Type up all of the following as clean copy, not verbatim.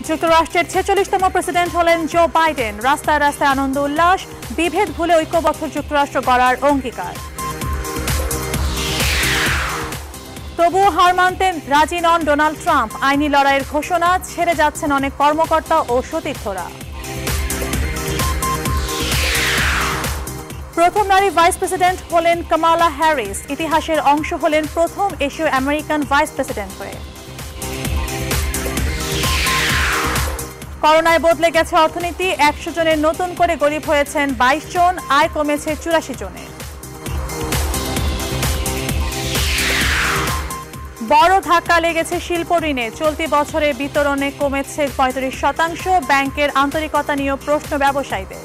যুক্তরাষ্ট্রের ৪৬তম প্রেসিডেন্ট হলেন Joe Biden. রাস্তায় রাস্তায় আনন্দ উল্লাস, বিভেদ ভুলে ঐক্যবদ্ধ যুক্তরাষ্ট্র গড়ার অঙ্গীকার। তবুও হার মানতে রাজি নন ডোনাল্ড ট্রাম্প। আইনি লড়াইয়ের ঘোষণা, ছেড়ে যাচ্ছেন অনেক কর্মকর্তা ও সতীর্থরা। প্রথম নারী ভাইস প্রেসিডেন্ট হলেন কামালা হ্যারিস। ইতিহাসের অংশ হলেন প্রথম এশীয় আমেরিকান ভাইস প্রেসিডেন্ট হয়ে। করোনায় বদলে গেছে অর্থনীতি। ১০০ জনের নতুন করে গরিব হয়েছেন ২২ জন, আয় কমেছে ৮৪ জনের। বড় ধাক্কা লেগেছে শিল্প ঋণে। চলতি বছরে বিতরণে কমেছে ৩৫%। ব্যাংকের আন্তরিকতা নিয়েও প্রশ্ন ব্যবসায়ীদের।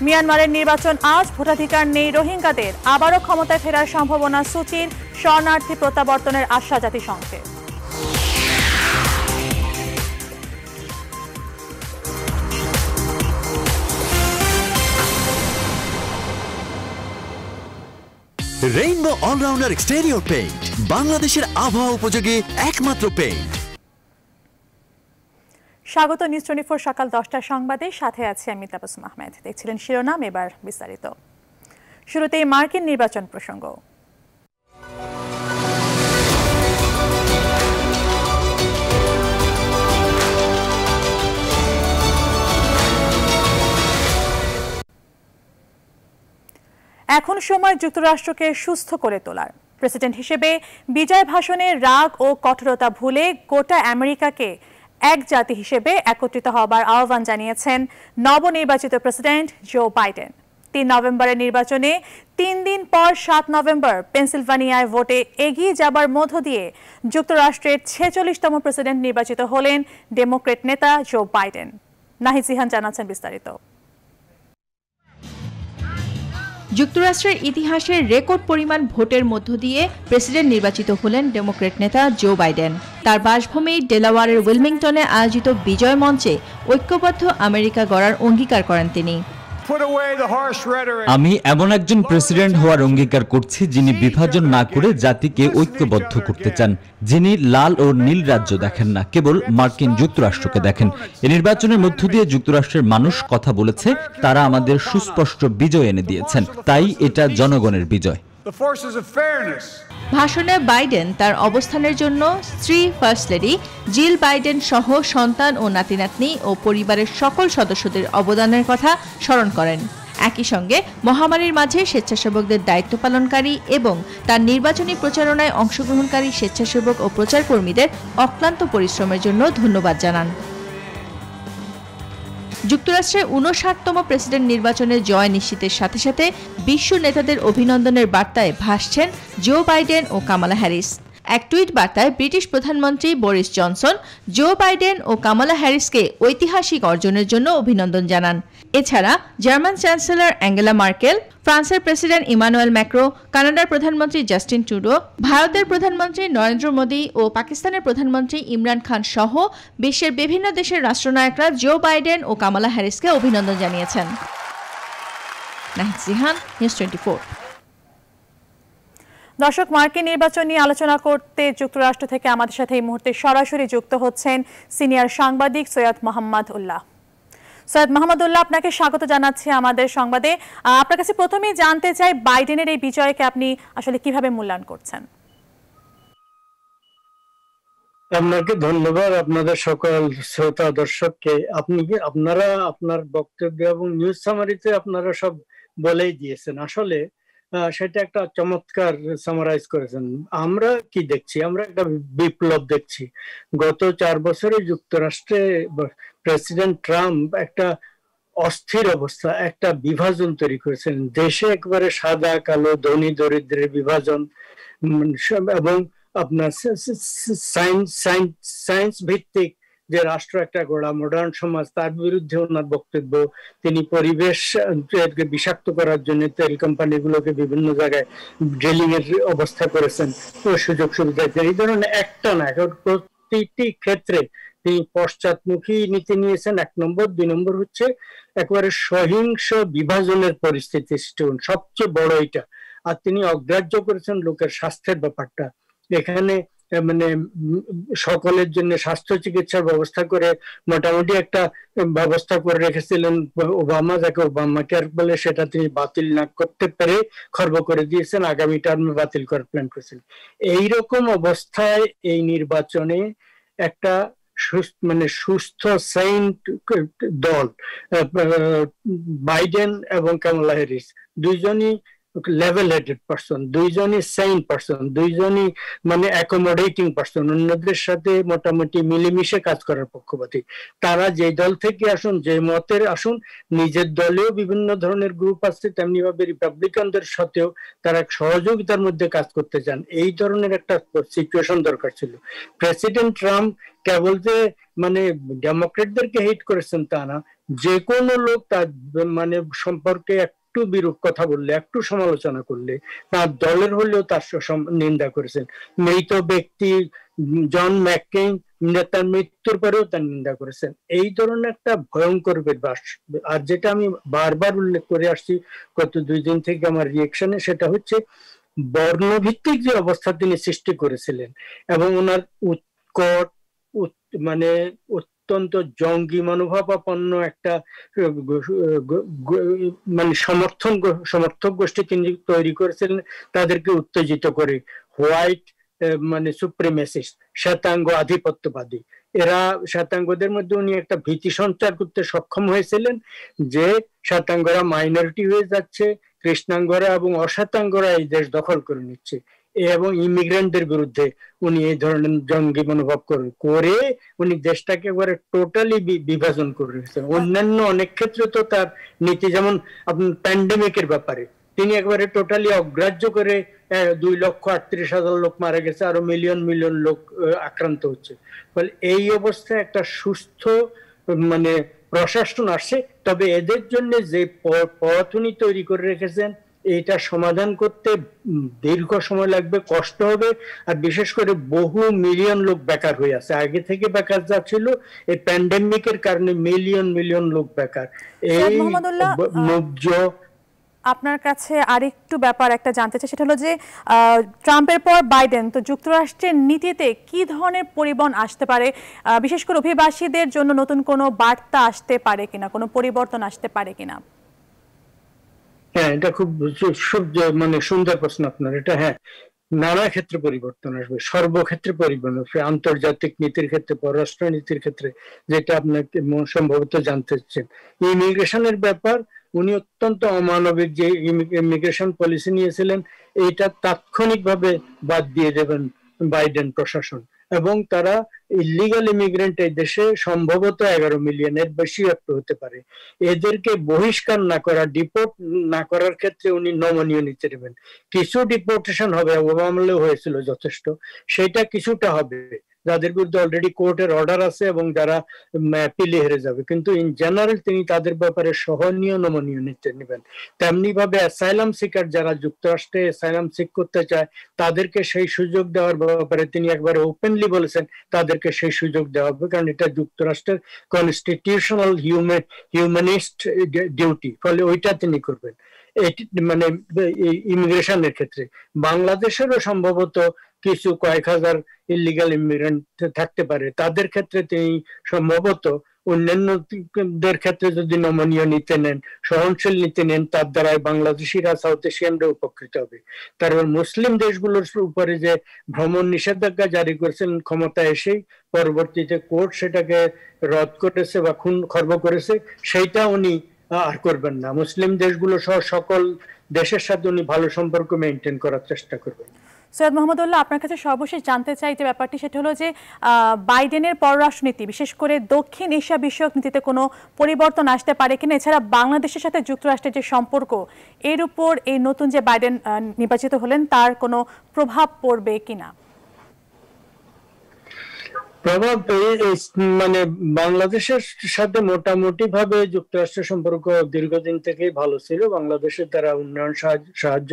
মিয়ানমারের নির্বাচন আজ, ভোটাধিকার নেই রোহিঙ্গাদের। আবারও ক্ষমতায় ফেরার সম্ভাবনা সুচির। শরণার্থী প্রত্যাবর্তনের আশা জাতিসংঘের। রেইনবো অলরাউন্ডার এক্সটেরিয়র পেইন্ট, বাংলাদেশের আবহাওয়া উপযোগী একমাত্র পেইন্ট। স্বাগত নিউজ 24 সকাল 10টার সংবাদে, সাথে আছে আমি তাবাসসুম আহমেদ। দেখছিলেন শিরোনাম, এবার বিস্তারিত। শুরুতেই মার্কিন নির্বাচন প্রসঙ্গ। এখন সময় যুক্তরাষ্ট্রকে সুস্থ করে তোলার। প্রেসিডেন্ট হিসেবে বিজয় ভাষণে রাগ ও কঠোরতা ভুলে গোটা আমেরিকাকে এক জাতি হিসেবে একত্রিত হবার আহ্বান জানিয়েছেন নবনির্বাচিত প্রেসিডেন্ট জো বাইডেন। ৩ নভেম্বরের নির্বাচনে ৩ দিন পর ৭ নভেম্বর পেনসিলভানিয়ায় ভোটে এগিয়ে যাবার মধ্য দিয়ে যুক্তরাষ্ট্রের ৪৬তম প্রেসিডেন্ট নির্বাচিত হলেন ডেমোক্রেট নেতা জো বাইডেন। নাহিদ জিহান জানাচ্ছেন বিস্তারিত। যুক্তরাষ্ট্রের ইতিহাসের রেকর্ড পরিমাণ ভোটের মধ্য দিয়ে প্রেসিডেন্ট নির্বাচিত হলেন ডেমোক্রেট নেতা জো বাইডেন। তার বাসভূমি ডেলাওয়ারের উইলমিংটনে আয়োজিত বিজয় মঞ্চে ঐক্যবদ্ধ আমেরিকা গড়ার অঙ্গীকার করেন তিনি। আমি এমন একজন প্রেসিডেন্ট হওয়ার অঙ্গীকার করছি যিনি বিভাজন না করে জাতিকে ঐক্যবদ্ধ করতে চান, যিনি লাল ও নীল রাজ্য দেখেন না, কেবল মার্কিন যুক্তরাষ্ট্রকে দেখেন। এই নির্বাচনের মধ্য দিয়ে যুক্তরাষ্ট্রের মানুষ কথা বলেছে, তারা আমাদের সুস্পষ্ট বিজয় এনে দিয়েছেন, তাই এটা জনগণের বিজয়। ভাষণে বাইডেন তার অবস্থানের জন্য স্ত্রী ফার্স্ট লেডি জিল বাইডেন সহ সন্তান ও নাতি-নাতনি ও পরিবারের সকল সদস্যদের অবদানের কথা স্মরণ করেন। একই সঙ্গে মহামারীর মাঝে স্বেচ্ছাসেবকদের দায়িত্ব পালনকারী এবং তার নির্বাচনী প্রচারণায় অংশগ্রহণকারী স্বেচ্ছাসেবক ও প্রচারকর্মীদের অক্লান্ত পরিশ্রমের জন্য ধন্যবাদ জানান। যুক্তরাষ্ট্রের ৫৯তম প্রেসিডেন্ট নির্বাচনে জয় নিশ্চিতের সাথে সাথে বিশ্ব নেতাদের অভিনন্দনের বার্তায় ভাসছেন জো বাইডেন ও কামালা হ্যারিস। এক টুইট বার্তায় ব্রিটিশ প্রধানমন্ত্রী বরিস জনসন জো বাইডেন ও কামালা হ্যারিসকে ঐতিহাসিক অর্জনের জন্য অভিনন্দন জানান। এছাড়া জার্মান চ্যান্সেলর অ্যাঙ্গেলা মার্কেল, ফ্রান্সের প্রেসিডেন্ট ইমানুয়েল ম্যাক্রো, কানাডার প্রধানমন্ত্রী জাস্টিন ট্রুডো, ভারতের প্রধানমন্ত্রী নরেন্দ্র মোদী ও পাকিস্তানের প্রধানমন্ত্রী ইমরান খান সহ বিশ্বের বিভিন্ন দেশের রাষ্ট্রনায়করা জো বাইডেন ও কামালা হ্যারিসকে অভিনন্দন জানিয়েছেন। নাহিদ জিহান, নিউজ 24। দর্শক, মার্কিন নির্বাচন নিয়ে আলোচনা করতে যুক্তরাষ্ট্র থেকে আমাদের সাথে এই মুহূর্তে সরাসরি যুক্ত হচ্ছেন সিনিয়র সাংবাদিক সৈয়দ মোহাম্মদ উল্লাহ। সৈয়দ মোহাম্মদ উল্লাহ, আপনাকে স্বাগত জানাচ্ছি আমাদের সংবাদে। আপনার কাছে প্রথমেই জানতে চাই, বাইডেনের এই বিজয়কে আপনি আসলে কিভাবে মূল্যায়ন করছেন? আপনাকে ধন্যবাদ, আপনাদের সকল শ্রোতা দর্শককে। আপনারা আপনার বক্তব্য এবং নিউজ সামারিতে আপনারা সব বলেই দিয়েছেন। আসলে সেটা একটা চমৎকার সামারাইজ করেছেন। আমরা কি দেখছি? আমরা একটা বিপ্লব দেখছি। গত ৪ বছরে যুক্তরাষ্ট্রে প্রেসিডেন্ট ট্রাম্প একটা অস্থির অবস্থা, একটা বিভাজন তৈরি করেছেন। দেশে একবারে সাদা কালো, ধনী দরিদ্রের বিভাজন এবং আপনার সায়েন্স ভিত্তিক যে রাষ্ট্র একটা গড়া, মডার্ন সমাজ, তার বিরুদ্ধে ওনার বক্তব্য। তিনি পরিবেশ বিষাক্ত করার জন্য তেল কোম্পানিগুলোকে বিভিন্ন জায়গায় ড্রিলিং এর অবস্থা করেছেন, সুযোগ সুবিধা। এই ধরনের একটা না, প্রতিটি ক্ষেত্রে তিনি পশ্চাৎমুখী নীতি নিয়েছেন। ১ নম্বর। ২ নম্বর হচ্ছে একেবারে সহিংস বিভাজনের পরিস্থিতি সৃষ্টি, সবচেয়ে বড় এটা। আর তিনি অগ্রাহ্য করেছেন লোকের স্বাস্থ্যের ব্যাপারটা। এখানে মানে সকলের জন্য স্বাস্থ্য চিকিৎসার ব্যবস্থা করে মোটামুটি একটা ব্যবস্থা করে রেখেছিলেন ওবামা, যাকে ওবামা কেয়ার বলে, সেটা তিনি বাতিল না করতে পেরে খর্ব করে দিয়েছেন, আগামী টার্মে বাতিল করার প্ল্যান করেছেন। এইরকম অবস্থায় এই নির্বাচনে একটা মানে সুস্থ সেইন্ট দল, বাইডেন এবং কামালা হ্যারিস দুইজনই লেভেল হেডেড পারসন, দুইজনই সেইন পারসন, দুইজনই মানে অ্যাকোমোডেটিং পারসন, অন্যদের সাথে মোটামুটি মিলেমিশে কাজ করার পক্ষপাতী। তারা যে দল থেকে আসুন, যে মতের আসুন, নিজের দলেও বিভিন্ন ধরনের গ্রুপ আছে, তেমনি ভাবে রিপাবলিকানদের সাথেও তারা সহযোগিতার মধ্যে কাজ করতে চান। এই ধরনের একটা সিচুয়েশন দরকার ছিল। প্রেসিডেন্ট ট্রাম্প কেবল যে মানে ডেমোক্রেটদেরকে হেট করেছেন তা না, যে কোনো লোক তার মানে সম্পর্কে একটু বিরূপ কথা বললে, একটু সমালোচনা করলে, তার দলের হলেও তার নিন্দা করেছেন। মৃত ব্যক্তি জন ম্যাককেইন তার মৃত্যুর পরেও তার নিন্দা করেছেন। এই ধরনের একটা ভয়ঙ্কর বিবাস। আর যেটা আমি বারবার উল্লেখ করে আসছি গত 2 দিন থেকে আমার রিয়েকশনে, সেটা হচ্ছে বর্ণভিত্তিক যে অবস্থা তিনি সৃষ্টি করেছিলেন এবং ওনার উৎকট মানে অত্যন্ত জঙ্গি মনোভাবাপন্ন একটা মানে সমর্থক গোষ্ঠী তিনি তৈরি করেছিলেন, তাদেরকে উত্তেজিত করে। হোয়াইট মানে সুপ্রিমেসিস্ট, শ্বেতাঙ্গ আধিপত্যবাদী, এরা শ্বেতাঙ্গদের মধ্যে উনি একটা ভীতি সঞ্চার করতে সক্ষম হয়েছিলেন যে শ্বেতাঙ্গরা মাইনরিটি হয়ে যাচ্ছে, কৃষ্ণাঙ্গরা এবং অশ্বেতাঙ্গরা এই দেশ দখল করে নিচ্ছে, এবং ইমিগ্রেন্টদের বিরুদ্ধে উনি এই ধরনের জঙ্গি মনোভাব করে উনি দেশটাকে একবারে টোটালি বিভাজন করে রেখেছেন। অন্যান্য অনেক ক্ষেত্রে তো তার নীতি, যেমন আপনার প্যান্ডেমিকের ব্যাপারে তিনি একবারে টোটালি অগ্রাহ্য করে 2,38,000 লোক মারা গেছে, আরো মিলিয়ন মিলিয়ন লোক আক্রান্ত হচ্ছে। ফলে এই অবস্থায় একটা সুস্থ মানে প্রশাসন আসে, তবে এদের জন্য যে পথ উনি তৈরি করে রেখেছেন এইটা সমাধান করতে দীর্ঘ সময় লাগবে, কষ্ট হবে, আর বিশেষ করে বহু মিলিয়ন লোক বেকার হয়ে আছে। আগে থেকে বেকার যা ছিল, এই প্যান্ডেমিকের কারণে মিলিয়ন মিলিয়ন লোক বেকার। এই মুগ্ধ আপনার কাছে আরেকটু ব্যাপার একটা জানতে চাই, সেটা হলো যে ট্রাম্পের পর বাইডেন, তো যুক্তরাষ্ট্রের নীতিতে কি ধরনের পরিবর্তন আসতে পারে? বিশেষ করে অভিবাসীদের জন্য নতুন কোনো বার্তা আসতে পারে কিনা, কোনো পরিবর্তন আসতে পারে কিনা? হ্যাঁ, এটা খুব মানে সুন্দর প্রশ্ন আপনার এটা। হ্যাঁ, নানা ক্ষেত্রে পরিবর্তন আসবে, সর্বক্ষেত্রে পরিবর্তন আসবে, আন্তর্জাতিক নীতির ক্ষেত্রে, পররাষ্ট্র নীতির ক্ষেত্রে, যেটা আপনাকে সম্ভবত জানতে চাচ্ছেন। ইমিগ্রেশনের ব্যাপার, উনি অত্যন্ত অমানবিক যে ইমিগ্রেশন পলিসি নিয়েছিলেন, এইটা তাৎক্ষণিকভাবে বাদ দিয়ে দেবেন বাইডেন প্রশাসন, এবং তারা ইলিগাল ইমিগ্রেন্ট এই দেশে সম্ভবত 11 মিলিয়নের বেশি একটু হতে পারে, এদেরকে বহিষ্কার না করা, ডিপোর্ট না করার ক্ষেত্রে উনি নমনীয় নীতি নেবেন। কিছু ডিপোর্টেশন হবে, ওবামালেও হয়েছিল যথেষ্ট, সেটা কিছুটা হবে যাদের বিরুদ্ধে অলরেডি কোর্টের অর্ডার আছে এবং যারা অ্যাপিলে হেরে যাবে, কিন্তু ইন জেনারেল তিনি তাদের ব্যাপারে সহনীয় নমনীয় নীতি নেবেন। তেমনি ভাবে অ্যাসাইলাম সিকার যারা যুক্তরাষ্ট্রে অ্যাসাইলাম সিক করতে চায়, তাদেরকে সেই সুযোগ দেওয়ার ব্যাপারে তিনি একবারে ওপেনলি বলেছেন তাদেরকে সেই সুযোগ দেওয়া হবে, কারণ এটা যুক্তরাষ্ট্রের কনস্টিটিউশনাল হিউম্যানিস্ট ডিউটি, ফলে ওইটা তিনি করবেন। এটি মানে ইমিগ্রেশনের ক্ষেত্রে বাংলাদেশেরও সম্ভবত কিছু কয়েক হাজার ইলিগাল ইমিগ্রেন্ট থাকতে পারে, তাদের ক্ষেত্রে তিনি সম্ভবত অন্যান্যদের ক্ষেত্রে যদি নমনীয় নীতি নেন, সহনশীল নীতি নেন, তার দ্বারা বাংলাদেশিরা সাউথ এশিয়ানরা উপকৃত হবে। তারপর মুসলিম দেশগুলোর উপরে যে ভ্রমণ নিষেধাজ্ঞা জারি করেছেন ক্ষমতা এসেই, পরবর্তীতে কোর্ট সেটাকে রদ করেছে বা খর্ব করেছে, সেইটা উনি আর করবেন না। মুসলিম দেশগুলো সহ সকল দেশের সাথে উনি ভালো সম্পর্ক মেনটেন করার চেষ্টা করবেন। সৈয়দ মোহাম্মদুল্লাহ, আপনার কাছে সর্বশেষ জানতে চাই যে ব্যাপারটি, সেটা হলো যে বাইডেনের পররাষ্ট্রনীতি, বিশেষ করে দক্ষিণ এশিয়া বিষয়ক নীতিতে কোনো পরিবর্তন আসতে পারে কিনা, এছাড়া বাংলাদেশের সাথে যুক্তরাষ্ট্রের যে সম্পর্ক, এর উপর এই নতুন যে বাইডেন নির্বাচিত হলেন তার কোনো প্রভাব পড়বে কিনা? প্রভাব মানে বাংলাদেশের সাথে মোটামুটি ভাবে যুক্তরাষ্ট্রের সম্পর্ক দীর্ঘদিন থেকেই ভালো ছিল, বাংলাদেশে তারা উন্নয়ন সাহায্য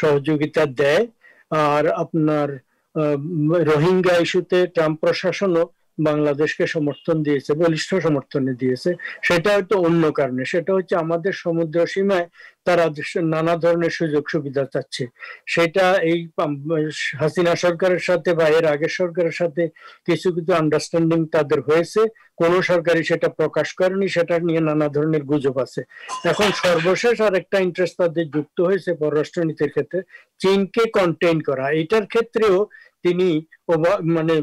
সহযোগিতা দেয়। আর আপনার রোহিঙ্গা ইস্যুতে ট্রাম্প প্রশাসনও বাংলাদেশকে সমর্থন দিয়েছে, বলিষ্ঠ সমর্থনে দিয়েছে, সেটা হয়তো অন্য কারণে। সেটা হচ্ছে আমাদের সমুদ্র সীমায় তারা নানা ধরনের সুযোগ সুবিধা চাচ্ছে। সেটা এই হাসিনা সরকারের সাথে বা এর আগের সরকারের সাথে কিছু কিছু আন্ডারস্ট্যান্ডিং তাদের হয়েছে, কোন সরকারই সেটা প্রকাশ করেনি, সেটা নিয়ে নানা ধরনের গুজব আছে। এখন সর্বশেষ আর একটা ইন্টারেস্ট তাদের যুক্ত হয়েছে পররাষ্ট্রনীতির ক্ষেত্রে, চীনকে কন্টেইন করা। এটার ক্ষেত্রেও তিনি মানে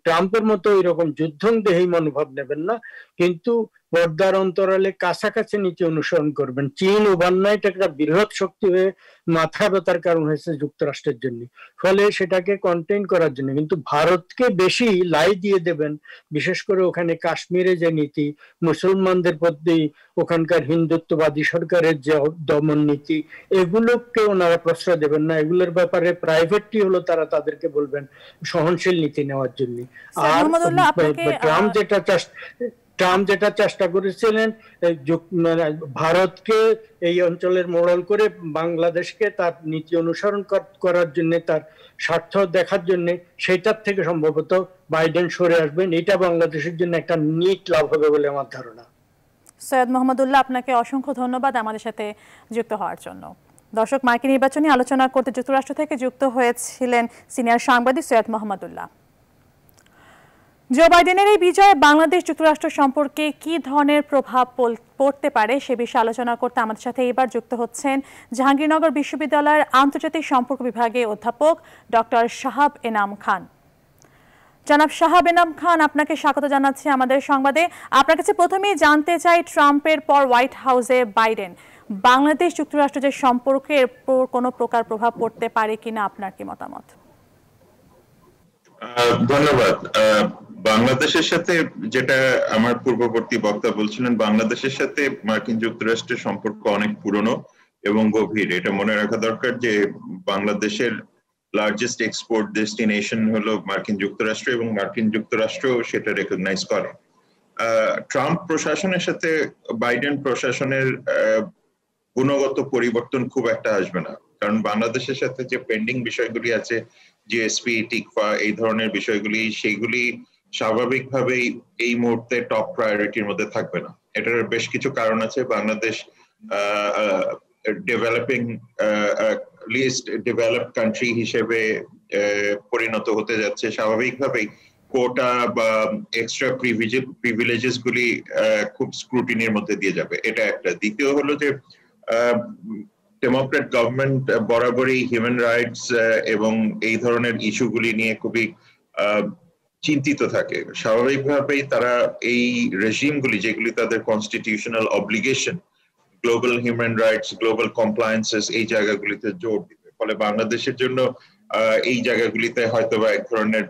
ট্রাম্পের মতো এরকম যুদ্ধংদেহী মনোভাব নেবেন না, কিন্তু পর্দার অন্তরালে কাছাকাছি নীতি অনুসরণ করবেন। চীন ওভারনাইট একটা বৃহৎ শক্তি হয়ে মাথা ব্যথার কারণ হয়েছে যুক্তরাষ্ট্রের জন্য, ফলে সেটাকে কন্টেইন করার জন্য। কিন্তু ভারতকে বেশি লাই দিয়ে দেবেন, বিশেষ করে ওখানে কাশ্মীরে যে নীতি, মুসলমানদের প্রতি ওখানকার হিন্দুত্ববাদী সরকারের যে দমন নীতি, এগুলোকে ওনারা প্রশ্রয় দেবেন না। এগুলোর ব্যাপারে প্রাইভেটলি হলো তারা তাদেরকে বলবেন সহনশীল নীতি নেওয়ার জন্য। আর ট্রাম্প যেটা চেষ্টা করেছিলেন ভারতকে এই অঞ্চলের মোড়ল করে বাংলাদেশকে তার নীতি অনুসরণ করার জন্য, তার স্বার্থ দেখার জন্য, সেটার থেকে সম্ভবত বাইডেন সরে আসবেন। এটা বাংলাদেশের জন্য একটা নিট লাভ হবে বলে আমার ধারণা। সৈয়দ মোহাম্মদুল্লাহ, আপনাকে অসংখ্য ধন্যবাদ আমাদের সাথে যুক্ত হওয়ার জন্য। দর্শক, মার্কিন নির্বাচনী আলোচনা করতে যুক্তরাষ্ট্র থেকে যুক্ত হয়েছিলেন সিনিয়র সাংবাদিক সৈয়দ মোহাম্মদুল্লাহ। জো বাইডেনের এই বিজয় বাংলাদেশ যুক্তরাষ্ট্র সম্পর্কে কি ধরনের প্রভাব পড়তে পারে সে বিষয়ে আলোচনা করতে আমাদের সাথে এবার যুক্ত হচ্ছেন জাহাঙ্গীরনগর বিশ্ববিদ্যালয়ের আন্তর্জাতিক সম্পর্ক বিভাগে অধ্যাপক ডক্টর শাহাব এনাম খান। জনাব শাহাব এনাম খান, আপনাকে স্বাগত জানাচ্ছি আমাদের সংবাদে। আপনার কাছে প্রথমেই জানতে চাই, ট্রাম্পের পর হোয়াইট হাউসে বাইডেন, বাংলাদেশ যুক্তরাষ্ট্র যে সম্পর্কের কোনো প্রকার প্রভাব পড়তে পারে কিনা, আপনার কি মতামত? ধন্যবাদ। বাংলাদেশের সাথে, যেটা আমার পূর্ববর্তী বক্তা বলছিলেন, বাংলাদেশের সাথে মার্কিন যুক্তরাষ্ট্রের সম্পর্ক অনেক পুরনো এবং গভীর। এটা মনে রাখা দরকার যে বাংলাদেশের লার্জেস্ট এক্সপোর্ট ডেস্টিনেশন হলো মার্কিন যুক্তরাষ্ট্র, এবং মার্কিন যুক্তরাষ্ট্র সেটা রেকগনাইজ করে। ট্রাম্প প্রশাসনের সাথে বাইডেন প্রশাসনের গুণগত পরিবর্তন খুব একটা আসবে না, কারণ বাংলাদেশের সাথে যে পেন্ডিং বিষয়গুলি আছে, জিএসপি, টিকফা, এই ধরনের বিষয়গুলি, সেগুলি স্বাভাবিকভাবেই এই মুহূর্তে টপ প্রায়োরিটির মধ্যে থাকবে না। এটার বেশ কিছু কারণ আছে। Bangladesh developing list developed country হিসেবে পরিণত হতে যাচ্ছে। স্বাভাবিকভাবেই কোটা বা এক্সট্রা প্রিভিলেজেস গুলি খুব স্ক্রুটিনির মধ্যে দিয়ে যাবে, এটা একটা। দ্বিতীয় হলো যে ডেমোক্রেট গভর্নমেন্ট বরাবরই হিউম্যান রাইটস এবং এই ধরনের ইস্যুগুলি নিয়ে খুবই চিন্তিত থাকে। স্বাভাবিকভাবেই তারা এই রেজিমগুলি, যেগুলি তাদের constitutional obligation, global human rights, global compliances, এই জায়গাগুলিতে জোর দিবে। ফলে বাংলাদেশের জন্য এই জায়গাগুলিতে হয়তোবা এক ধরনের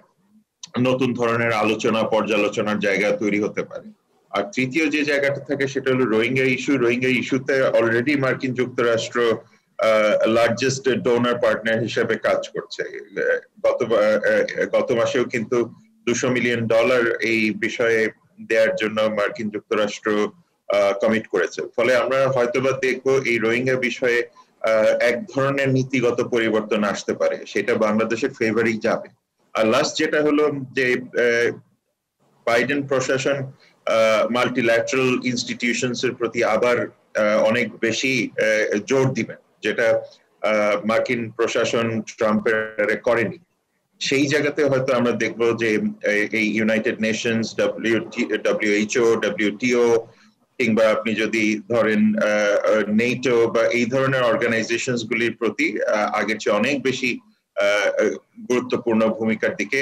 নতুন ধরনের আলোচনা, পর্যালোচনার জায়গা তৈরি হতে পারে। আর তৃতীয় যে জায়গাটা থাকে সেটা হলো রোহিঙ্গা ইস্যু। রোহিঙ্গা ইস্যুতে অলরেডি মার্কিন যুক্তরাষ্ট্র লার্জেস্ট ডোনার পার্টনার হিসেবে কাজ করছে। গত মাসেও কিন্তু $200 মিলিয়ন এই বিষয়ে দেওয়ার জন্য মার্কিন যুক্তরাষ্ট্র কমিট করেছে। ফলে আমরা হয়তোবা দেখবো এই রোহিঙ্গা বিষয়ে এক ধরনের নীতিগত পরিবর্তন আসতে পারে, সেটা বাংলাদেশের ফেভারেই যাবে। আর লাস্ট যেটা হলো যে বাইডেন প্রশাসন মাল্টিল্যাটারাল ইনস্টিটিউশনস এর প্রতি আবার অনেক বেশি জোর দিবেন, যেটা মার্কিন প্রশাসন ট্রাম্পের করেনি। সেই জায়গাতে হয়তো আমরা দেখবো যে এই ইউনাইটেড নেশনস, WHO, WTO, কিংবা আপনি যদি ধরেন নেটো বা এই ধরনের অর্গানাইজেশনস গুলির প্রতি আগের চেয়ে অনেক বেশি গুরুত্বপূর্ণ ভূমিকার দিকে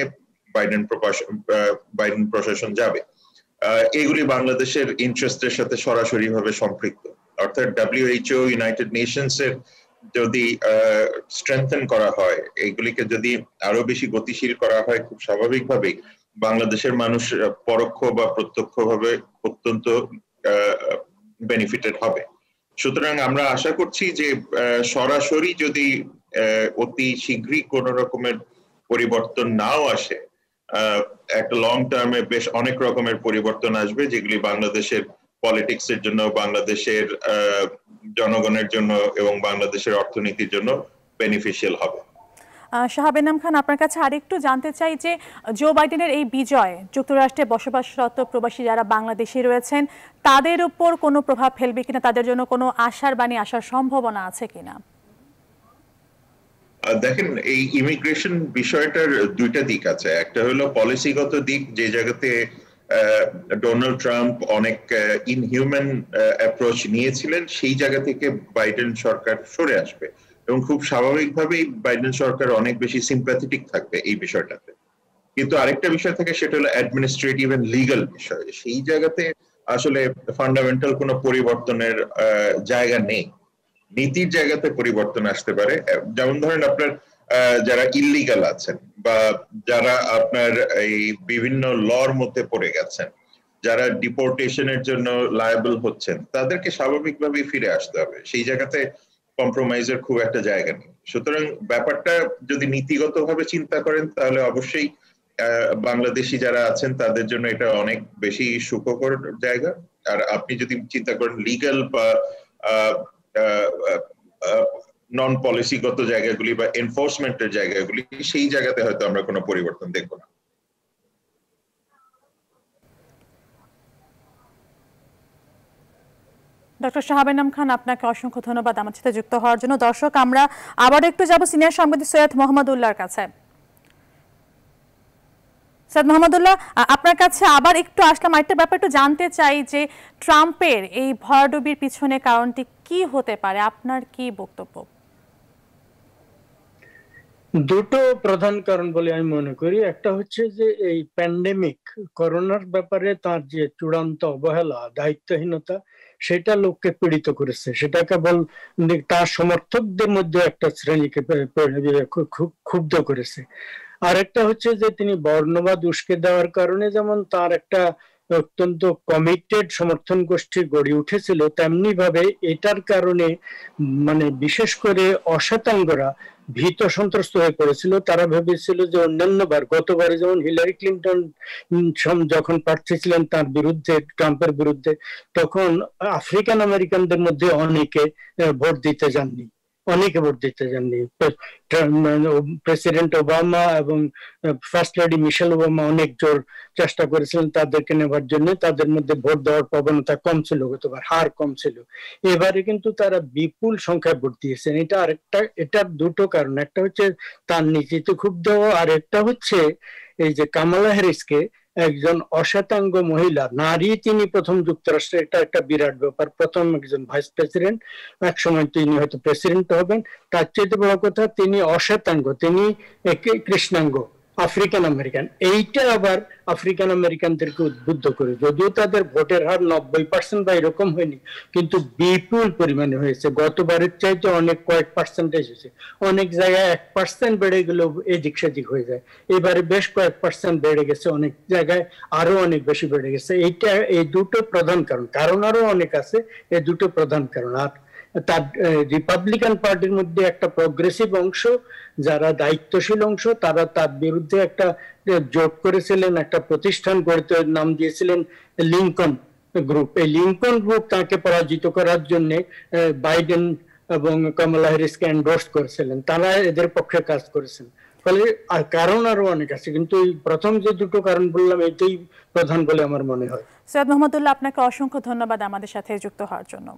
বাইডেন প্রশাসন যাবে। এগুলি বাংলাদেশের ইন্টারেস্টের সাথে সরাসরি ভাবে সম্পৃক্ত। অর্থাৎ WHO, ইউনাইটেড নেশনস এর যদি স্ট্রেংথেন করা হয়, এইগুলিকে যদি আরো বেশি গতিশীল করা হয়, খুব স্বাভাবিকভাবেই বাংলাদেশের মানুষ পরোক্ষ বা প্রত্যক্ষভাবে অত্যন্ত বেনিফিটেড হবে। সুতরাং আমরা আশা করছি যে সরাসরি যদি অতি শীঘ্রই কোন রকমের পরিবর্তন নাও আসে, একটা লং টার্মে বেশ অনেক রকমের পরিবর্তন আসবে, যেগুলি বাংলাদেশের পলিটিক্স এর জন্য, বাংলাদেশের জনগণের জন্য এবং বাংলাদেশের অর্থনীতির জন্য বেনিফিশিয়াল হবে। শাহাব এনাম খান, আপনার কাছে আরেকটু জানতে চাই যে জো বাইডেনের এই বিজয় যুক্তরাষ্ট্রে বসবাসরত প্রবাসী যারা বাংলাদেশি রয়েছেন তাদের উপর কোনো প্রভাব ফেলবে কিনা, তাদের জন্য কোনো আশার বাণী আসার সম্ভাবনা আছে কিনা? দেখেন, এই ইমিগ্রেশন বিষয়টার দুইটা দিক আছে। একটা হলো পলিসিগত দিক, যে জায়গাতে ডোনাল্ড ট্রাম্প অনেক ইনহিউম্যান অ্যাপ্রোচ নিয়েছিলেন, সেই জায়গা থেকে বাইডেন সরকার সরে আসবে এবং খুব স্বাভাবিকভাবেই বাইডেন সরকার অনেক বেশি সিম্প্যাথেটিক থাকবে এই বিষয়টাতে। কিন্তু আরেকটা বিষয় থাকে, সেটা হলো অ্যাডমিনিস্ট্রেটিভ এন্ড লিগ্যাল বিষয়। সেই জায়গাতে আসলে ফান্ডামেন্টাল কোনো পরিবর্তনের জায়গা নেই। নীতির জায়গাতে পরিবর্তন আসতে পারে। যেমন ধরেন আপনার যারা ইল্লিগাল আছেন বা যারা আপনার এই বিভিন্ন লর মধ্যে পড়ে গেছেন, যারা ডিপোর্টেশনের জন্য লায়াবল হচ্ছেন, তাদেরকে স্বাভাবিকভাবেই ফিরে আসতে হবে। সেই জায়গাতে কম্প্রোমাইজের খুব একটা জায়গা নেই। সুতরাং ব্যাপারটা যদি নীতিগতভাবে চিন্তা করেন তাহলে অবশ্যই বাংলাদেশি যারা আছেন তাদের জন্য এটা অনেক বেশি সুখকর জায়গা। আর আপনি যদি চিন্তা করেন লিগ্যাল বা নন পলিসিগত জায়গাগুলি বা এনফোর্সমেন্টের জায়গাগুলি, সেই জায়গাতে হয়তো আমরা কোনো পরিবর্তন দেখব না। ডক্টর শাহাব এনাম খান, আপনাকে অসংখ্য ধন্যবাদ আমার সাথে যুক্ত হওয়ার জন্য। দর্শক, আমরা আবার একটু যাব সিনিয়র সাংবাদিক সৈয়দ মোহাম্মদুল্লাহর কাছে। সৈয়দ মোহাম্মদুল্লাহ, আপনার কাছে আবার একটু আসলাম, আরেকটা ব্যাপার একটু জানতে চাই যে ট্রাম্পের এই ভরাডুবির পিছনে কারণটি কি হতে পারে, আপনার কি বক্তব্য? দুটো প্রধান কারণ বলে আমি মনে করি। একটা হচ্ছে যে এই প্যান্ডেমিক করোনার ব্যাপারে তার যে চূড়ান্ত অবহেলা, দায়িত্বহীনতা, সেটা লোককে পীড়িত করেছে। সেটা কেবল তার সমর্থকদের মধ্যে একটা শ্রেণীকে ক্ষুব্ধ করেছে। আরেকটা হচ্ছে যে তিনি বর্ণবাদ উস্কে দেওয়ার কারণে যেমন তার একটা অত্যন্ত কমিটেড সমর্থন গোষ্ঠী গড়ে উঠেছিল, তেমনি ভাবে এটার কারণে মানে বিশেষ করে অশ্বেতাঙ্গরা ভীত সন্ত্রস্ত হয়ে পড়েছিল। তারা ভেবেছিল যে অন্যান্যবার, গতবারে যেমন হিলারি ক্লিন্টন যখন প্রার্থী ছিলেন তার বিরুদ্ধে, ট্রাম্পের বিরুদ্ধে, তখন আফ্রিকান আমেরিকানদের মধ্যে অনেকে ভোট দিতে যাননি। প্রেসিডেন্ট ওবামা এবং ফার্স্ট লেডি মিশেল ওবামা অনেক জোর চেষ্টা করেছিলেন তাদেরকে নেবার জন্য। তাদের মধ্যে ভোট দেওয়ার প্রবণতা কম ছিল, গতবার হার কম ছিল। এবারে কিন্তু তারা বিপুল সংখ্যায় ভোট দিয়েছেন। এটার দুটো কারণ, একটা হচ্ছে তার নীতিতে ক্ষুব্ধ, আর একটা হচ্ছে এই যে কামালা হ্যারিসকে, একজন অশ্বেতাঙ্গ মহিলা, নারী, তিনি প্রথম যুক্তরাষ্ট্রে, এটা একটা বিরাট ব্যাপার, প্রথম একজন ভাইস প্রেসিডেন্ট, এক সময় তিনি হয়তো প্রেসিডেন্ট হবেন। তার চাইতে বড় কথা তিনি অশ্বেতাঙ্গ, তিনি কৃষ্ণাঙ্গ, আফ্রিকান আমেরিকান। এইটা আবার আফ্রিকান আমেরিকানদেরকে উদ্বুদ্ধ করে, যদিও তাদের ভোটের হার 90% বা এরকম হয়নি, কিন্তু বিপুল পরিমাণে হয়েছে। গতবারের চাইতে অনেক কয়েক পার্সেন্টেজ হয়েছে। অনেক জায়গায় 1% বেড়ে গেলেও এদিক সেদিক হয়ে যায়। এবারে বেশ কয়েক পার্সেন্ট বেড়ে গেছে, অনেক জায়গায় আরো অনেক বেশি বেড়ে গেছে। এই দুটো প্রধান কারণ আরো অনেক আছে, এই দুটো প্রধান কারণ। আর তার রিপাবলিকান পার্টির মধ্যে একটা প্রগ্রেসিভ অংশ, যারা দায়িত্বশীল অংশ, তারা তার বিরুদ্ধে একটা জোট করেছিলেন, একটা প্রতিষ্ঠান গড়তে নাম দিয়েছিলেন লিঙ্কন গ্রুপ। এই লিঙ্কন গ্রুপ তাকে পরাজিত করার জন্য বাইডেন এবং কমলা হ্যারিসকে এন্ডোর্স করেছিলেন, তারা এদের পক্ষে কাজ করেছেন। ফলে কারণ আরো অনেক আছে, কিন্তু প্রথম যে দুটো কারণ বললাম এটাই প্রধান বলে আমার মনে হয়। সৈয়দ মোহাম্মদুল্লাহ, আপনাকে অসংখ্য ধন্যবাদ আমাদের সাথে যুক্ত হওয়ার জন্য।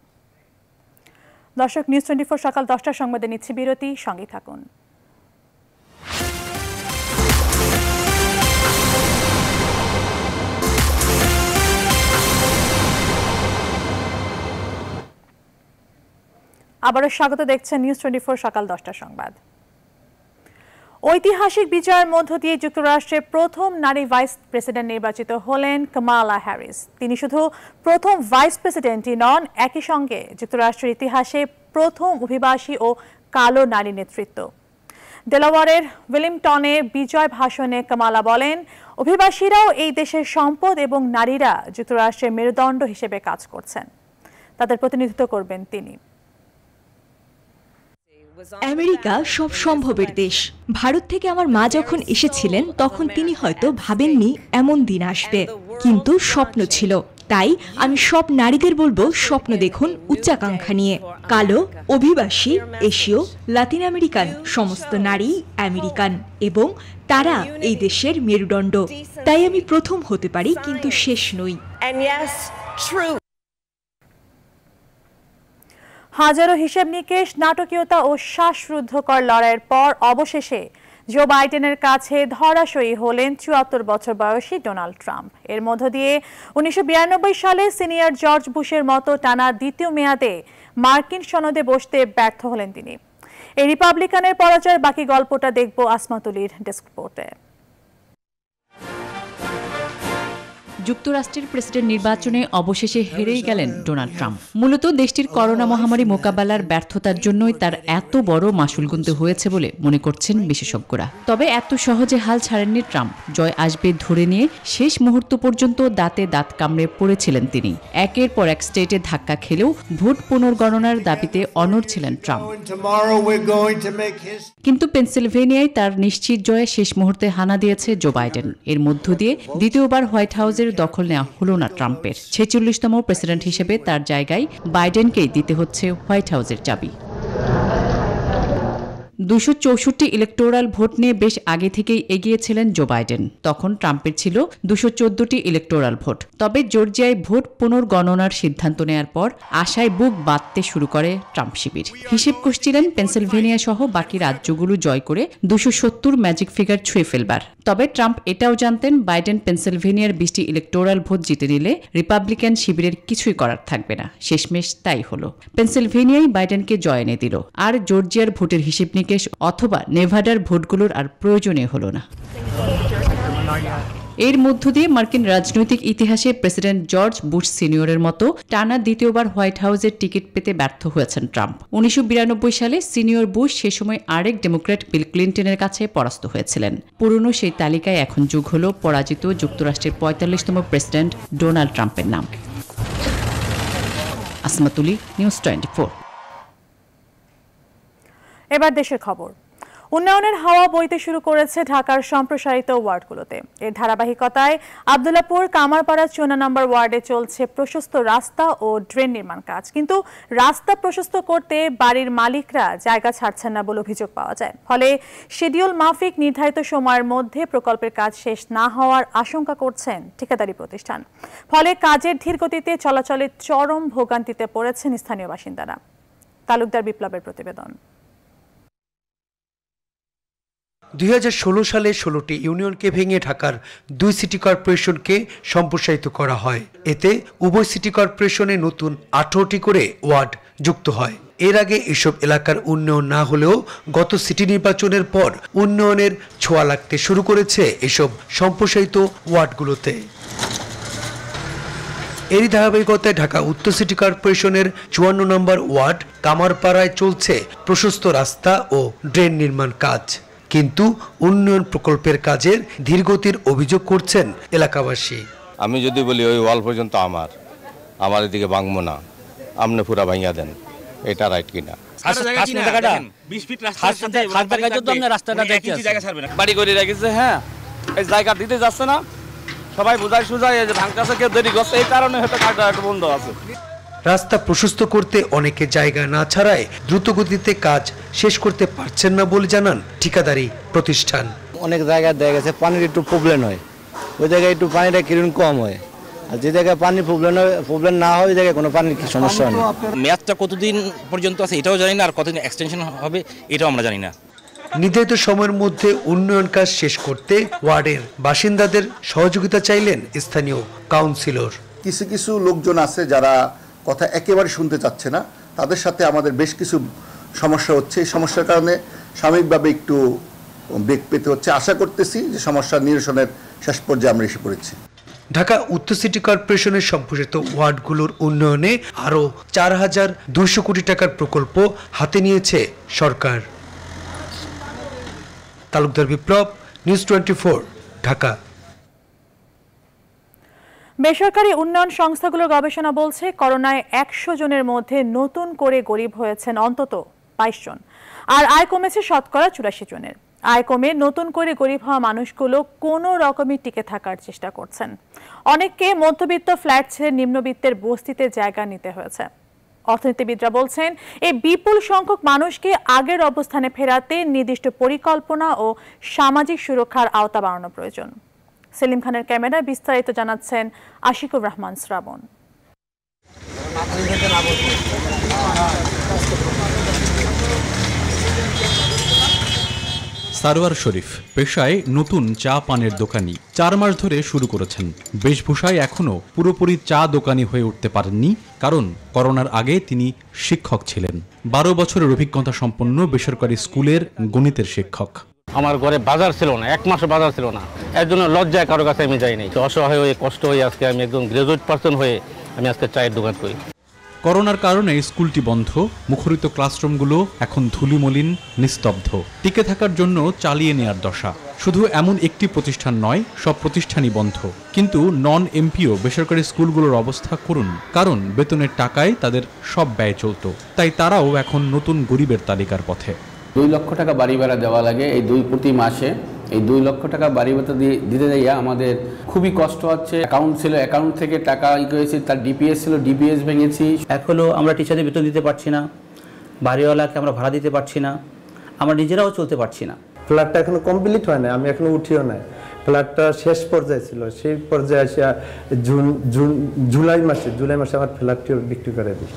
দর্শক, নিউজ 24 সকাল 10টার সংবাদে নিচ্ছে বিরতি, সঙ্গে থাকুন। আবারও স্বাগত, দেখছেন নিউজ 24 সকাল 10টার সংবাদ। ঐতিহাসিক বিজয়ের মধ্য দিয়ে যুক্তরাষ্ট্রের প্রথম নারী ভাইস প্রেসিডেন্ট নির্বাচিত হলেন কামালা হ্যারিস। তিনি শুধু প্রথম ভাইস প্রেসিডেন্টই নন, একই সঙ্গে যুক্তরাষ্ট্রের ইতিহাসে প্রথম অভিবাসী ও কালো নারী নেতৃত্ব। ডেলাওয়ারের উইলিংটনে বিজয় ভাষণে কামালা বলেন, অভিবাসীরাও এই দেশের সম্পদ এবং নারীরা যুক্তরাষ্ট্রের মেরুদণ্ড হিসেবে কাজ করছেন, তাদের প্রতিনিধিত্ব করবেন তিনি। আমেরিকা সব সম্ভবের দেশ। ভারত থেকে আমার মা যখন এসেছিলেন তখন তিনি হয়তো ভাবেননি এমন দিন আসবে, কিন্তু স্বপ্ন ছিল। তাই আমি সব নারীদের বলবো, স্বপ্ন দেখুন উচ্চাকাঙ্ক্ষা নিয়ে। কালো, অভিবাসী, এশীয়, লাতিন আমেরিকান সমস্ত নারী আমেরিকান এবং তারা এই দেশের মেরুদণ্ড। তাই আমি প্রথম হতে পারি কিন্তু শেষ নই। হাজারো হিসেব নিকেশ, নাটকীয়তা ও শ্বাসরুদ্ধকর লড়াইয়ের পর অবশেষে জো বাইডেনের কাছে ধরাশয়ী হলেন ৭৪ বছর বয়সী ডোনাল্ড ট্রাম্প। এর মধ্য দিয়ে ১৯৯২ সালে সিনিয়র জর্জ বুশের মতো টানা দ্বিতীয় মেয়াদে মার্কিন সনদে বসতে ব্যর্থ হলেন তিনি। এই রিপাবলিকানের পরাজয়ের বাকি গল্পটা দেখব আসমাতুলির ডেস্ক রিপোর্টে। যুক্তরাষ্ট্রের প্রেসিডেন্ট নির্বাচনে অবশেষে হেরেই গেলেন ডোনাল্ড ট্রাম্প। মূলত দেশটির করোনা মহামারী মোকাবেলার ব্যর্থতার জন্যই তার এত বড় মাশুল গুনতে হয়েছে বলে মনে করছেন বিশেষজ্ঞরা। তবে এত সহজে হাল ছাড়েননি ট্রাম্প। জয় আসবে ধরে নিয়ে শেষ মুহূর্ত পর্যন্ত দাঁতে দাঁত কামড়ে পড়েছিলেন তিনি। একের পর এক স্টেটে ধাক্কা খেলেও ভোট পুনর্গণনার দাবিতে অনড় ছিলেন ট্রাম্প। কিন্তু পেনসিলভেনিয়ায় তার নিশ্চিত জয়ে শেষ মুহূর্তে হানা দিয়েছে জো বাইডেন। এর মধ্য দিয়ে দ্বিতীয়বার হোয়াইট হাউসের দখল নেওয়া হলো না ট্রাম্পের। ৪৬তম প্রেসিডেন্ট হিসেবে তার জায়গায় বাইডেনকেই দিতে হচ্ছে হোয়াইট হাউসের চাবি। ২৬৪ ইলেকটোরাল ভোট নিয়ে বেশ আগে থেকেই এগিয়েছিলেন জো বাইডেন। তখন ট্রাম্পের ছিল ২১৪টি ইলেকটোরাল ভোট। তবে জর্জিয়ায় ভোট পুনর্গণনার সিদ্ধান্ত নেয়ার পর আশায় বুক বাঁধতে শুরু করে ট্রাম্প শিবির। হিসেব কষছিলেন পেনসিলভেনিয়া সহ বাকি রাজ্যগুলো জয় করে ২৭০ ম্যাজিক ফিগার ছুঁয়ে ফেলবার। তবে ট্রাম্প এটাও জানতেন বাইডেন পেনসিলভেনিয়ার ২০টি ইলেকটোরাল ভোট জিতে নিলে রিপাবলিকান শিবিরের কিছুই করার থাকবে না। শেষমেশ তাই হলো। পেনসিলভেনিয়ায় বাইডেনকে জয় এনে দিল, আর জর্জিয়ার ভোটের হিসেব নিকেশ অথবা নেভাডার ভোটগুলোর আর প্রয়োজনীয় হলো না। এর মধ্য দিয়ে মার্কিন রাজনৈতিক ইতিহাসে প্রেসিডেন্ট জর্জ বুশ সিনিয়রের মতো টানা দ্বিতীয়বার হোয়াইট হাউসের টিকিট পেতে ব্যর্থ হয়েছেন ট্রাম্প। ১৯৯২ সালে সিনিয়র বুশ সে সময় আরেক ডেমোক্র্যাট বিল ক্লিন্টনের কাছে পরাস্ত হয়েছিলেন। পুরনো সেই তালিকায় এখন যোগ হল পরাজিত যুক্তরাষ্ট্রের ৪৫তম প্রেসিডেন্ট ডোনাল্ড ট্রাম্পের নাম। আসমাতুলি, নিউজ 24। এবার দেশের খবর। উন্নয়নের হাওয়া বইতে শুরু করেছে ঢাকার সম্প্রসারিত ওয়ার্ডগুলোতে। এর ধারাবাহিকতায় আব্দুল্লাহপুর কামারপাড়া ৫৪ নম্বর ওয়ার্ডে চলছে প্রশস্ত রাস্তা ও ড্রেন নির্মাণ কাজ। কিন্তু রাস্তা প্রশস্ত করতে বাড়ির মালিকরা জায়গা ছাড়ছেন না বলে অভিযোগ পাওয়া যায়। ফলে শিডিউল মাফিক নির্ধারিত সময়ের মধ্যে প্রকল্পের কাজ শেষ না হওয়ার আশঙ্কা করছেন ঠিকাদারি প্রতিষ্ঠান। ফলে কাজের ধীরগতিতে চলাচলে চরম ভোগান্তিতে পড়েছেন স্থানীয় বাসিন্দারা। তালুকদার বিপ্লবের প্রতিবেদন। ২০১৬ সালে ১৬টি ইউনিয়নকে ভেঙে ঢাকার ২ সিটি কর্পোরেশনকে সম্প্রসারিত করা হয়। এতে উভয় সিটি কর্পোরেশনে নতুন ১৮টি করে ওয়ার্ড যুক্ত হয়। এর আগে এসব এলাকার উন্নয়ন না হলেও গত সিটি নির্বাচনের পর উন্নয়নের ছোঁয়া লাগতে শুরু করেছে এসব সম্প্রসারিত ওয়ার্ডগুলোতে। এরই ধারাবাহিকতায় ঢাকা উত্তর সিটি কর্পোরেশনের ৫৪ নম্বর ওয়ার্ড কামারপাড়ায় চলছে প্রশস্ত রাস্তা ও ড্রেন নির্মাণ কাজ। কিন্তু উন্নয়ন প্রকল্পের কাজের ধীরগতির অভিযোগ করছেন এলাকাবাসী। আমি যদি বলি ওই ওয়াল পর্যন্ত আমার এদিকে ভাঙবো না, আপনি পুরা ভাঙিয়া দেন, এটা রাইট কিনা? বাড়ি করে রেখেছে, হ্যাঁ, এই জায়গা দিতে যাচ্ছে না, সবাই বুঝাই সুঝাই ভাঙতেছে, কেউ দেরি করছে, এই কারণে হয়তো কাজটা একটু বন্ধ আছে। রাস্তা প্রশস্ত করতে অনেকে জায়গা না ছাড়ায় দ্রুতগতিতে কাজ শেষ করতে পারছেন না বলে জানান ঠিকাদারি প্রতিষ্ঠান। অনেক জায়গায় দেখা গেছে পানির একটু প্রবলেম হয়, ওই জায়গায় একটু পানিটা কিরণ কম হয়, আর যে জায়গায় পানির প্রবলেম না হয় ওই জায়গায় কোনো পানির সমস্যা হয় না। মেয়াদটা কতদিন পর্যন্ত আছে এটাও জানি না, আর কতদিন এক্সটেনশন হবে এটাও আমরা জানি না। নির্ধারিত সময়ের মধ্যে উন্নয়ন কাজ শেষ করতে ওয়ার্ডের বাসিন্দাদের সহযোগিতা চাইলেন স্থানীয় কাউন্সিলর। কিছু কিছু লোকজন আছে যারা কথা একেবারে শুনতে চাচ্ছে না, তাদের সাথে আমাদের বেশ কিছু সমস্যা হচ্ছে। এই সমস্যার কারণে সাময়িকভাবে একটু বেগ পেতে হচ্ছে। আশা করতেছি যে সমস্যা নিরসনের শেষ পর্যায়ে আমরা এসে পড়েছি। ঢাকা উত্তর সিটি কর্পোরেশনের সম্প্রসারিত ওয়ার্ডগুলোর উন্নয়নে আরও ৪,২০০ কোটি টাকার প্রকল্প হাতে নিয়েছে সরকার। তালুকদার বিপ্লব, নিউজ 24, ঢাকা। বেসরকারি উন্নয়ন সংস্থাগুলোর গবেষণা বলছে করোনায় ১০০ জনের মধ্যে নতুন করে গরিব হয়েছেন অন্তত ২২ জন, আর আয় কমেছে শতকরা ৮৪ জনের। আয় কমে নতুন করে গরিব হওয়া মানুষগুলো কোনো রকমে টিকে থাকার চেষ্টা করছেন। অনেককে মধ্যবিত্ত ফ্ল্যাট ছেড়ে নিম্নবিত্তের বস্তিতে জায়গা নিতে হয়েছে। অর্থনীতিবিদরা বলছেন, এই বিপুল সংখ্যক মানুষকে আগের অবস্থানে ফেরাতে নির্দিষ্ট পরিকল্পনা ও সামাজিক সুরক্ষার আওতা বাড়ানো প্রয়োজন। সেলিম খানের ক্যামেরায় বিস্তারিত জানাচ্ছেন আশিকুর রহমান শ্রাবণ। সারোয়ার শরীফ পেশায় নতুন চা পানের দোকানি, 4 মাস ধরে শুরু করেছেন। বেশভূষায় এখনও পুরোপুরি চা দোকানি হয়ে উঠতে পারেননি, কারণ করোনার আগে তিনি শিক্ষক ছিলেন। 12 বছরের অভিজ্ঞতা সম্পন্ন বেসরকারি স্কুলের গণিতের শিক্ষক। আমার ঘরে বাজার ছিল না, 1 মাসও বাজার ছিল না, এর জন্য লজ্জায় কারো কাছে আমি যাইনি। অসহায় হয়ে কষ্ট হয়ে আজকে আমি একদম গ্রাজুয়েট পার্সন হয়ে আমি আজকে চায়ের দোকান করি। করোনার কারণে স্কুলটি বন্ধ, মুখরিত ক্লাসরুমগুলো এখন ধুলিমলিন, নিস্তব্ধ। টিকে থাকার জন্য চালিয়ে নেয়ার দশা। শুধু এমন একটি প্রতিষ্ঠান নয়, সব প্রতিষ্ঠানই বন্ধ। কিন্তু নন এমপিও বেসরকারি স্কুলগুলোর অবস্থা করুন, কারণ বেতনের টাকায় তাদের সব ব্যয় চলত। তাই তারাও এখন নতুন গরিবের তালিকার পথে। 2 লক্ষ টাকা বাড়ি ভাড়া দেওয়া লাগে এই প্রতি মাসে। এই 2 লক্ষ টাকা বাড়ি ভাড়া দিতে যাইয়া আমাদের খুবই কষ্ট হচ্ছে। অ্যাকাউন্ট ছিল, অ্যাকাউন্ট থেকে টাকা করেছি, তার ডিপিএস ছিল, ডিপিএস ভেঙেছি। এখনও আমরা টিচারদের বেতন দিতে পারছি না, বাড়িওয়ালাকে আমরা ভাড়া দিতে পারছি না, আমরা নিজেরাও চলতে পারছি না। ফ্ল্যাটটা এখনো কমপ্লিট হয় না, আমি এখনো উঠিও নাই। ফ্ল্যাটটা শেষ পর্যায়ে ছিল, সেই পর্যায়ে এসে জুলাই মাসে আমার ফ্ল্যাটটি বিক্রি করে দিই।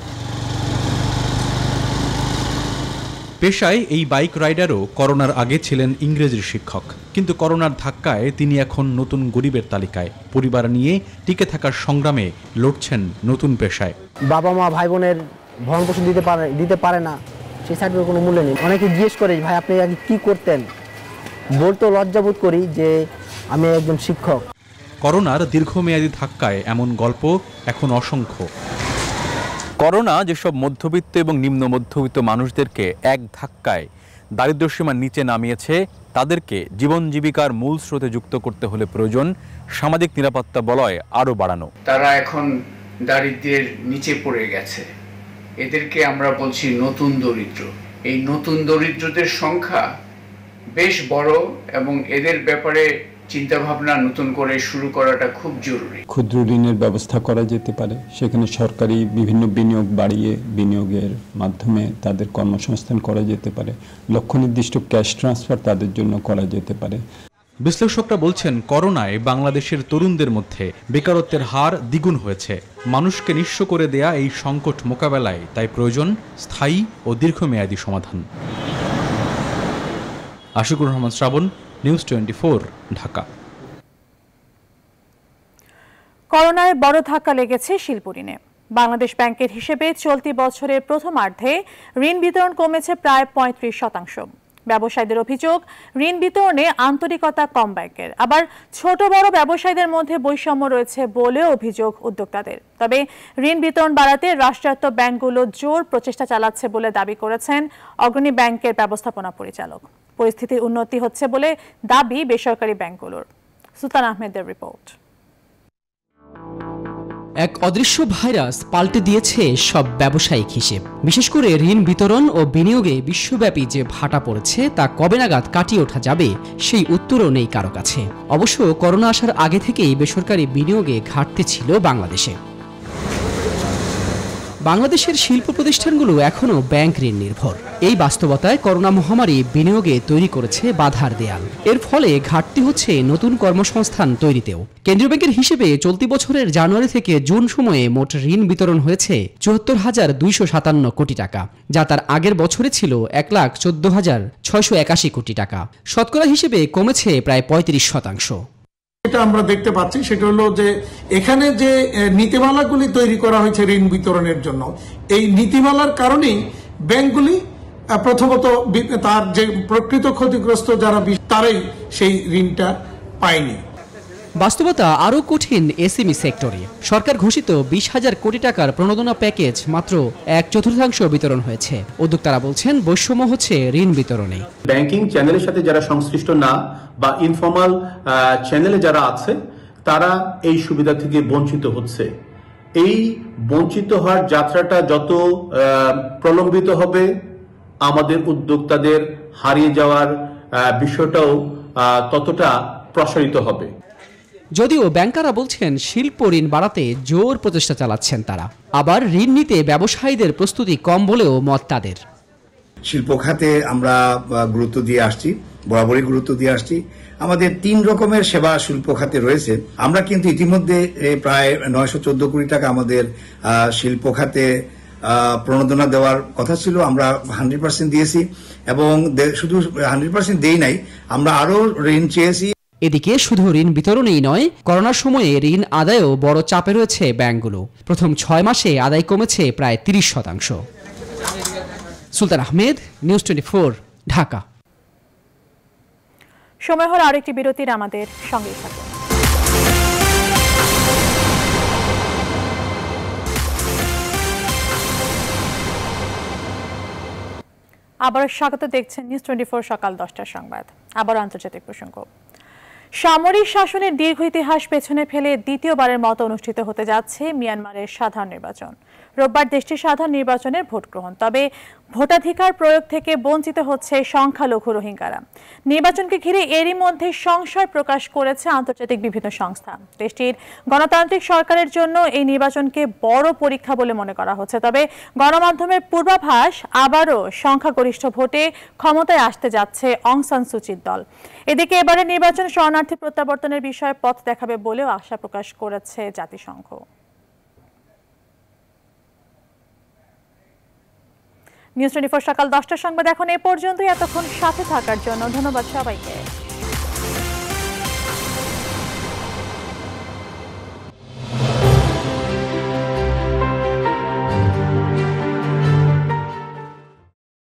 পেশায় এই বাইক রাইডারও করোনার আগে ছিলেন ইংরেজির শিক্ষক, কিন্তু করোনার ধাক্কায় তিনি এখন নতুন গরিবের তালিকায়। পরিবার নিয়ে টিকে থাকার সংগ্রামে লড়ছেন নতুন পেশায়। বাবা মা ভাই বোনের ভরণ পোষণ দিতে পারে না, সেই সার্টিফিকেট কোনো মূল্য নেই। অনেকে জিজ্ঞেস করে, ভাই আপনি আগে কি করতেন? বলতে লজ্জাবোধ করি যে আমি একজন শিক্ষক। করোনার দীর্ঘমেয়াদী ধাক্কায় এমন গল্প এখন অসংখ্য। করোনা যেসব মধ্যবিত্ত এবং নিম্ন মধ্যবিত্ত মানুষদেরকে এক ধাক্কায় দারিদ্র্যসীমার নিচে নামিয়েছে, তাদেরকে জীবন জীবিকার মূল স্রোতে যুক্ত করতে হলে প্রয়োজন সামাজিক নিরাপত্তা বলয় আরও বাড়ানো। তারা এখন দারিদ্র্যের নিচে পড়ে গেছে, এদেরকে আমরা বলছি নতুন দরিদ্র। এই নতুন দরিদ্রদের সংখ্যা বেশ বড় এবং এদের ব্যাপারে চিন্তাভাবনা নতুন করে শুরু করাটা খুব জরুরি। ক্ষুদ্র ঋণের ব্যবস্থা করা যেতে পারে, সেখানে সরকারি বিভিন্ন বিনিয়োগ বাড়িয়ে বিনিয়োগের মাধ্যমে তাদের কর্মসংস্থান করা যেতে পারে, লক্ষ্য নির্দিষ্ট ক্যাশ ট্রান্সফার তাদের জন্য করা যেতে পারে। বিশ্লেষকরা বলছেন, করোনায় বাংলাদেশের তরুণদের মধ্যে বেকারত্বের হার দ্বিগুণ হয়েছে। মানুষকে নিঃস্ব করে দেয়া এই সংকট মোকাবেলায় তাই প্রয়োজন স্থায়ী ও দীর্ঘমেয়াদী সমাধান। আশিকুর রহমান শ্রাবণ, নিউজ 24, ঢাকা। করোনায় বড় ধাক্কা লেগেছে শিল্প ঋণে। বাংলাদেশ ব্যাংকের হিসেবে চলতি বছরের প্রথমার্ধে ঋণ বিতরণ কমেছে প্রায় 35%। ব্যবসায়ীদের অভিযোগ, ঋণ বিতরণে আন্তরিকতা কম ব্যাংকের। আবার ছোট বড় ব্যবসায়ীদের মধ্যে বৈষম্য রয়েছে বলেও অভিযোগ উদ্যোক্তাদের। তবে ঋণ বিতরণ বাড়াতে রাষ্ট্রায়ত্ত ব্যাংকগুলো জোর প্রচেষ্টা চালাচ্ছে বলে দাবি করেছেন অগ্রণী ব্যাংকের ব্যবস্থাপনা পরিচালক। পরিস্থিতির উন্নতি হচ্ছে বলে দাবি বেসরকারি ব্যাংকগুলোর। সুলতান আহমেদের রিপোর্ট। এক অদৃশ্য ভাইরাস পাল্টে দিয়েছে সব ব্যবসায়িক হিসেব। বিশেষ করে ঋণ বিতরণ ও বিনিয়োগে বিশ্বব্যাপী যে ভাটা পড়েছে তা কবে নাগাদ কাটিয়ে ওঠা যাবে সেই উত্তরও নেই কারো কাছে। অবশ্য করোনা আসার আগে থেকেই বেসরকারি বিনিয়োগে ঘাটতি ছিল বাংলাদেশে। বাংলাদেশের শিল্প প্রতিষ্ঠানগুলো এখনও ব্যাংক ঋণ নির্ভর। এই বাস্তবতায় করোনা মহামারী বিনিয়োগে তৈরি করেছে বাধার দেয়াল। এর ফলে ঘাটতি হচ্ছে নতুন কর্মসংস্থান তৈরিতেও। কেন্দ্রীয় ব্যাংকের হিসেবে চলতি বছরের জানুয়ারি থেকে জুন সময়ে মোট ঋণ বিতরণ হয়েছে ৭৪,২৫৭ কোটি টাকা, যা তার আগের বছরে ছিল ১,১৪,৬৮১ কোটি টাকা। শতকরা হিসেবে কমেছে প্রায় ৩৫%। যেটা আমরা দেখতে পাচ্ছি সেটা হলো যে এখানে যে নীতিমালাগুলি তৈরি করা হয়েছে ঋণ বিতরণের জন্য, এই নীতিমালার কারণেই ব্যাংকগুলি প্রথমত তার যে প্রকৃত ক্ষতিগ্রস্ত যারা তারাই সেই ঋণটা পায়নি। বাস্তবতা আরও কঠিন এসএমই সেক্টরে। সরকার ঘোষিত ২০,০০০ কোটি টাকার প্রণোদনা প্যাকেজ মাত্র ১/৪ বিতরণ হয়েছে। উদ্যোক্তারা বলছেন বৈষম্য হচ্ছে ঋণ বিতরণে। ব্যাংকিং চ্যানেলের সাথে যারা সংশ্লিষ্ট না বা ইনফর্মাল চ্যানেলে যারা আছে তারা এই সুবিধা থেকে বঞ্চিত হচ্ছে। এই বঞ্চিত হওয়ার যাত্রাটা যত প্রলম্বিত হবে, আমাদের উদ্যোক্তাদের হারিয়ে যাওয়ার বিষয়টাও ততটা প্রসারিত হবে। যদিও ব্যাংকাররা বলছেন শিল্প ঋণ বাড়াতে জোর প্রচেষ্টা চালাচ্ছেন তারা, আবার ঋণ নিতে ব্যবসায়ীদের প্রস্তুতি কম বলেও মত তাদের। শিল্প খাতে আমরা গুরুত্ব দিয়ে আসছি, বরাবরই গুরুত্ব দিয়ে আসছি। আমাদের 3 রকমের সেবা শিল্প খাতে রয়েছে। আমরা কিন্তু ইতিমধ্যে প্রায় 914 কোটি টাকা আমাদের শিল্প খাতে প্রণোদনা দেওয়ার কথা ছিল, আমরা 100% দিয়েছি এবং শুধু 100% দেই নাই, আমরা আরো ঋণ চেয়েছি। এদিকে শুধু ঋণ বিতরণেই নয়, করোনার সময়ে ঋণ আদায়ও বড় চাপে রয়েছে ব্যাংকগুলো। প্রথম 6 মাসে আদায় কমেছে প্রায় 30%। সুলতান আহমেদ, নিউজ 24, ঢাকা। সময় হলো আরেকটি বিরতির, আমাদের সঙ্গে থাকুন। আবার স্বাগত, দেখছেন নিউজ 24 সকাল 10টার সংবাদ। আবার আন্তর্জাতিক প্রসঙ্গ। সামরিক শাসনের দীর্ঘ ইতিহাস পেছনে ফেলে দ্বিতীয়বারের মতো অনুষ্ঠিত হতে যাচ্ছে মিয়ানমারের সাধারণ নির্বাচন। রোববার দেশটির সাধারণ নির্বাচনের ভোট গ্রহণ, তবে ভোটাধিকার প্রয়োগ থেকে বঞ্চিত হচ্ছে সংখ্যালঘু রোহিঙ্গারা। নির্বাচনকে ঘিরে এরই মধ্যে সংশয় প্রকাশ করেছে আন্তর্জাতিক বিভিন্ন সংস্থা। দেশটির গণতান্ত্রিক সরকারের জন্য এই নির্বাচনকে বড় পরীক্ষা বলে মনে করা হচ্ছে, তবে গণমাধ্যমের পূর্বাভাস আবারও সংখ্যাগরিষ্ঠ ভোটে ক্ষমতায় আসতে যাচ্ছে অং সান সুচির দল। এদিকে এবারে নির্বাচন শরণার্থী প্রত্যাবর্তনের বিষয়ে পথ দেখাবে বলেও আশা প্রকাশ করেছে জাতিসংঘ। নিউজ 24 সকাল 10টার সংবাদ এখন এ পর্যন্তই। এতক্ষণ সাথে থাকার জন্য ধন্যবাদ সবাইকে।